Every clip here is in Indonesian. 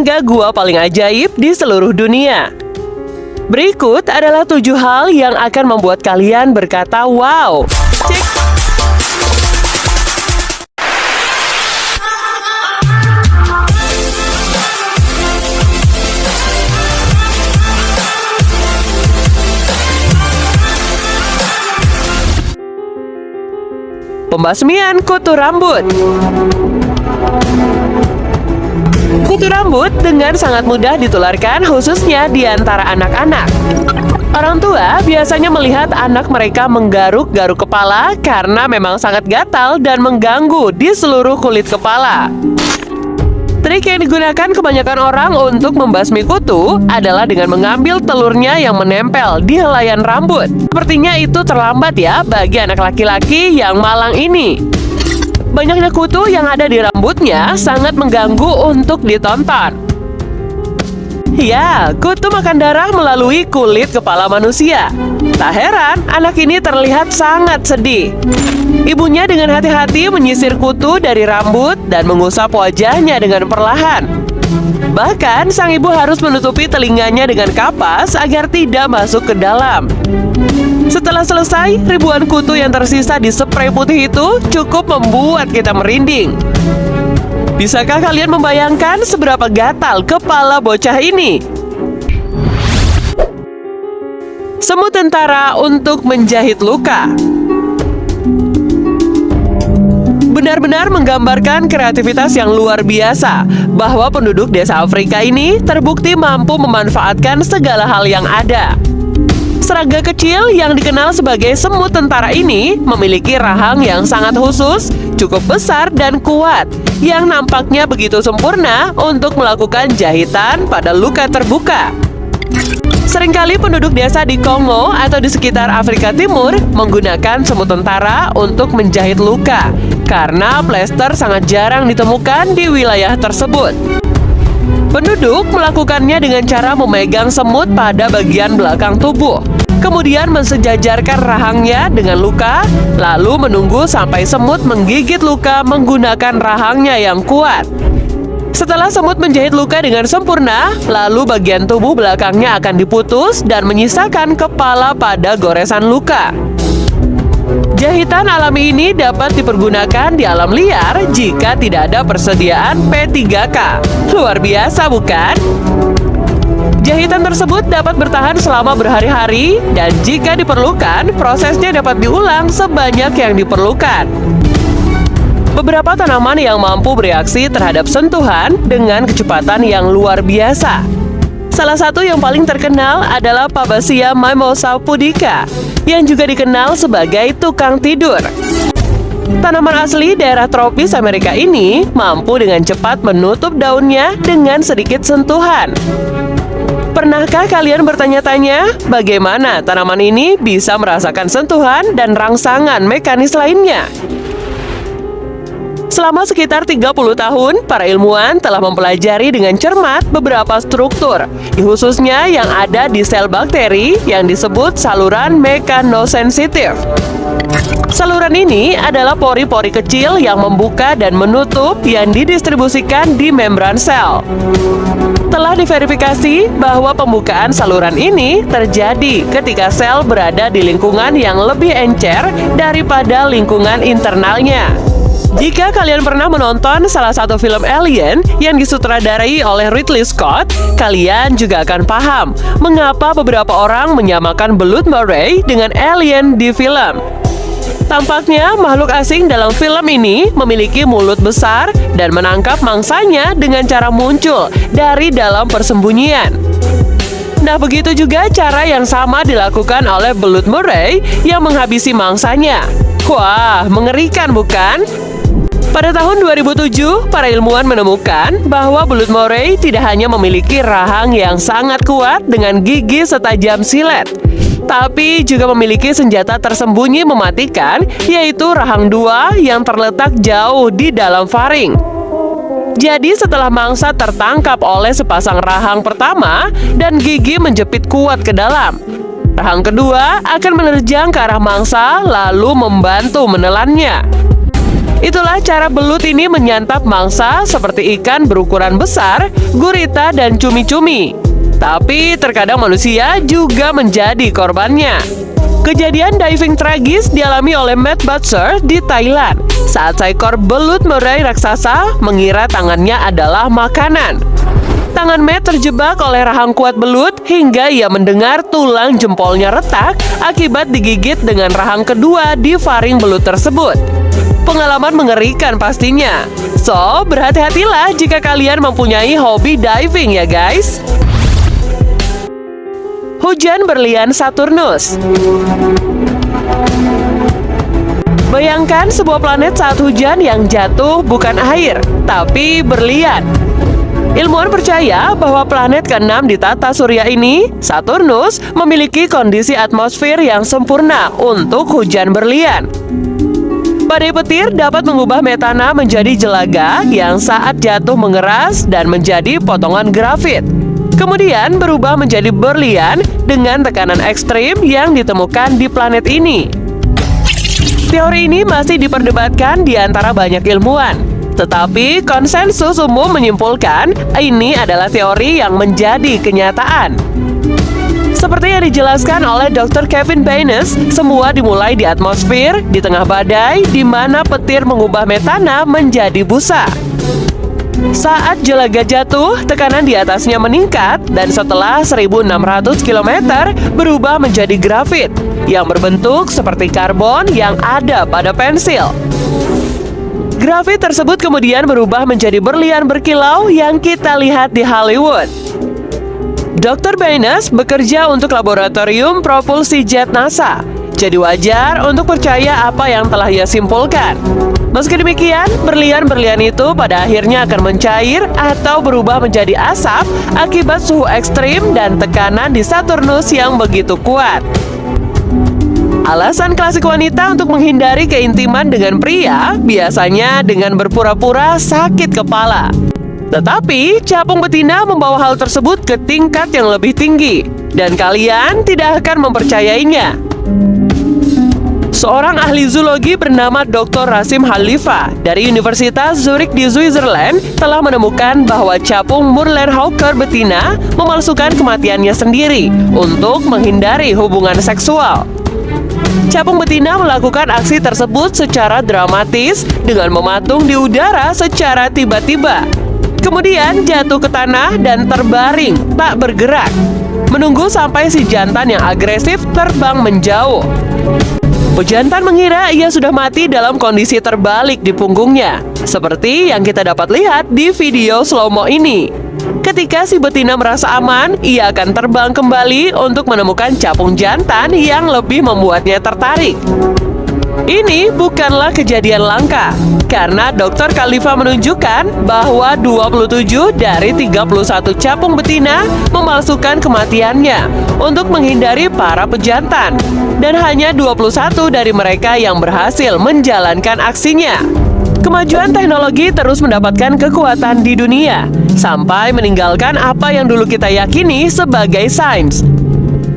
hingga gua paling ajaib di seluruh dunia. Berikut adalah 7 hal yang akan membuat kalian berkata wow. Cek. Pembasmian kutu rambut. Kutu rambut dengan sangat mudah ditularkan khususnya di antara anak-anak. Orang tua biasanya melihat anak mereka menggaruk-garuk kepala karena memang sangat gatal dan mengganggu di seluruh kulit kepala. Trik yang digunakan kebanyakan orang untuk membasmi kutu adalah dengan mengambil telurnya yang menempel di helaian rambut. Sepertinya itu terlambat ya bagi anak laki-laki yang malang ini. Banyaknya kutu yang ada di rambutnya sangat mengganggu untuk ditonton. Ya, kutu makan darah melalui kulit kepala manusia. Tak heran, anak ini terlihat sangat sedih. Ibunya dengan hati-hati menyisir kutu dari rambut dan mengusap wajahnya dengan perlahan. Bahkan, sang ibu harus menutupi telinganya dengan kapas agar tidak masuk ke dalam. Setelah selesai, ribuan kutu yang tersisa di spray putih itu cukup membuat kita merinding. Bisakah kalian membayangkan seberapa gatal kepala bocah ini? Semut tentara untuk menjahit luka. Benar-benar menggambarkan kreativitas yang luar biasa, bahwa penduduk desa Afrika ini terbukti mampu memanfaatkan segala hal yang ada. Serangga kecil yang dikenal sebagai semut tentara ini memiliki rahang yang sangat khusus, cukup besar dan kuat, yang nampaknya begitu sempurna untuk melakukan jahitan pada luka terbuka. Seringkali penduduk desa di Kongo atau di sekitar Afrika Timur menggunakan semut tentara untuk menjahit luka, karena plester sangat jarang ditemukan di wilayah tersebut. Penduduk melakukannya dengan cara memegang semut pada bagian belakang tubuh, kemudian mensejajarkan rahangnya dengan luka, lalu menunggu sampai semut menggigit luka menggunakan rahangnya yang kuat. Setelah semut menjahit luka dengan sempurna, lalu bagian tubuh belakangnya akan diputus dan menyisakan kepala pada goresan luka. Jahitan alami ini dapat dipergunakan di alam liar jika tidak ada persediaan P3K. Luar biasa, bukan? Jahitan tersebut dapat bertahan selama berhari-hari dan jika diperlukan, prosesnya dapat diulang sebanyak yang diperlukan. Beberapa tanaman yang mampu bereaksi terhadap sentuhan dengan kecepatan yang luar biasa. Salah satu yang paling terkenal adalah Fabacia mimosa pudica, yang juga dikenal sebagai tukang tidur. Tanaman asli daerah tropis Amerika ini mampu dengan cepat menutup daunnya dengan sedikit sentuhan. Pernahkah kalian bertanya-tanya bagaimana tanaman ini bisa merasakan sentuhan dan rangsangan mekanis lainnya? Selama sekitar 30 tahun, para ilmuwan telah mempelajari dengan cermat beberapa struktur, khususnya yang ada di sel bakteri yang disebut saluran mekanosensitif. Saluran ini adalah pori-pori kecil yang membuka dan menutup yang didistribusikan di membran sel. Telah diverifikasi bahwa pembukaan saluran ini terjadi ketika sel berada di lingkungan yang lebih encer daripada lingkungan internalnya. Jika kalian pernah menonton salah satu film Alien yang disutradarai oleh Ridley Scott, kalian juga akan paham mengapa beberapa orang menyamakan belut Murray dengan alien di film. Tampaknya makhluk asing dalam film ini memiliki mulut besar dan menangkap mangsanya dengan cara muncul dari dalam persembunyian. Nah, begitu juga cara yang sama dilakukan oleh belut Murray yang menghabisi mangsanya. Wah, mengerikan bukan? Pada tahun 2007, para ilmuwan menemukan bahwa belut Murray tidak hanya memiliki rahang yang sangat kuat dengan gigi setajam silet, tapi juga memiliki senjata tersembunyi mematikan, yaitu rahang 2 yang terletak jauh di dalam faring. Jadi setelah mangsa tertangkap oleh sepasang rahang pertama dan gigi menjepit kuat ke dalam, rahang kedua akan menerjang ke arah mangsa lalu membantu menelannya. Itulah cara belut ini menyantap mangsa seperti ikan berukuran besar, gurita, dan cumi-cumi. Tapi terkadang manusia juga menjadi korbannya. Kejadian diving tragis dialami oleh Matt Butcher di Thailand saat seekor belut murai raksasa mengira tangannya adalah makanan. Tangan Matt terjebak oleh rahang kuat belut hingga ia mendengar tulang jempolnya retak akibat digigit dengan rahang kedua di faring belut tersebut. Pengalaman mengerikan pastinya. So, berhati-hatilah jika kalian mempunyai hobi diving ya guys. Hujan berlian Saturnus. Bayangkan sebuah planet saat hujan yang jatuh bukan air, tapi berlian. Ilmuwan percaya bahwa planet ke-6 di tata surya ini, Saturnus, memiliki kondisi atmosfer yang sempurna untuk hujan berlian. Badai petir dapat mengubah metana menjadi jelaga yang saat jatuh mengeras dan menjadi potongan grafit. Kemudian berubah menjadi berlian dengan tekanan ekstrim yang ditemukan di planet ini. Teori ini masih diperdebatkan di antara banyak ilmuwan. Tetapi konsensus umum menyimpulkan ini adalah teori yang menjadi kenyataan. Seperti yang dijelaskan oleh Dr. Kevin Baynes, semua dimulai di atmosfer di tengah badai di mana petir mengubah metana menjadi busa. Saat jelaga jatuh, tekanan di atasnya meningkat dan setelah 1.600 km berubah menjadi grafit yang berbentuk seperti karbon yang ada pada pensil. Grafit tersebut kemudian berubah menjadi berlian berkilau yang kita lihat di Hollywood. Dr. Baynes bekerja untuk laboratorium propulsi jet NASA, jadi wajar untuk percaya apa yang telah ia simpulkan. Meski demikian, berlian-berlian itu pada akhirnya akan mencair atau berubah menjadi asap akibat suhu ekstrim dan tekanan di Saturnus yang begitu kuat. Alasan klasik wanita untuk menghindari keintiman dengan pria biasanya dengan berpura-pura sakit kepala. Tetapi, capung betina membawa hal tersebut ke tingkat yang lebih tinggi, dan kalian tidak akan mempercayainya. Seorang ahli zoologi bernama Dr. Rasim Khalifa dari Universitas Zurich di Switzerland telah menemukan bahwa capung Moorland Hawker betina memalsukan kematiannya sendiri untuk menghindari hubungan seksual. Capung betina melakukan aksi tersebut secara dramatis dengan mematung di udara secara tiba-tiba. Kemudian jatuh ke tanah dan terbaring, tak bergerak, menunggu sampai si jantan yang agresif terbang menjauh. Pejantan mengira ia sudah mati dalam kondisi terbalik di punggungnya, seperti yang kita dapat lihat di video slow-mo ini. Ketika si betina merasa aman, ia akan terbang kembali untuk menemukan capung jantan yang lebih membuatnya tertarik. Ini bukanlah kejadian langka, karena Dr. Khalifa menunjukkan bahwa 27 dari 31 capung betina memalsukan kematiannya untuk menghindari para pejantan, dan hanya 21 dari mereka yang berhasil menjalankan aksinya. Kemajuan teknologi terus mendapatkan kekuatan di dunia, sampai meninggalkan apa yang dulu kita yakini sebagai sains.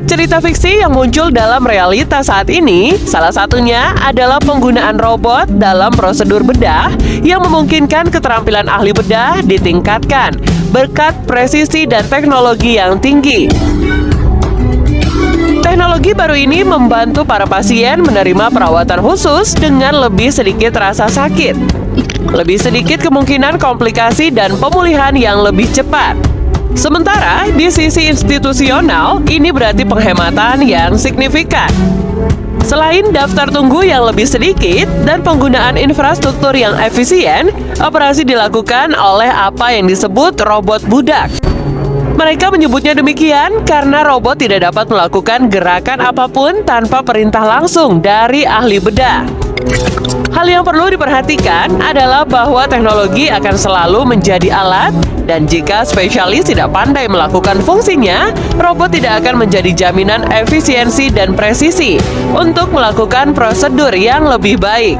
Cerita fiksi yang muncul dalam realita saat ini, salah satunya adalah penggunaan robot dalam prosedur bedah yang memungkinkan keterampilan ahli bedah ditingkatkan berkat presisi dan teknologi yang tinggi. Teknologi baru ini membantu para pasien menerima perawatan khusus dengan lebih sedikit rasa sakit, lebih sedikit kemungkinan komplikasi dan pemulihan yang lebih cepat. Sementara di sisi institusional, ini berarti penghematan yang signifikan. Selain daftar tunggu yang lebih sedikit dan penggunaan infrastruktur yang efisien, operasi dilakukan oleh apa yang disebut robot budak. Mereka menyebutnya demikian karena robot tidak dapat melakukan gerakan apapun tanpa perintah langsung dari ahli bedah. Hal yang perlu diperhatikan adalah bahwa teknologi akan selalu menjadi alat, dan jika spesialis tidak pandai melakukan fungsinya, robot tidak akan menjadi jaminan efisiensi dan presisi untuk melakukan prosedur yang lebih baik.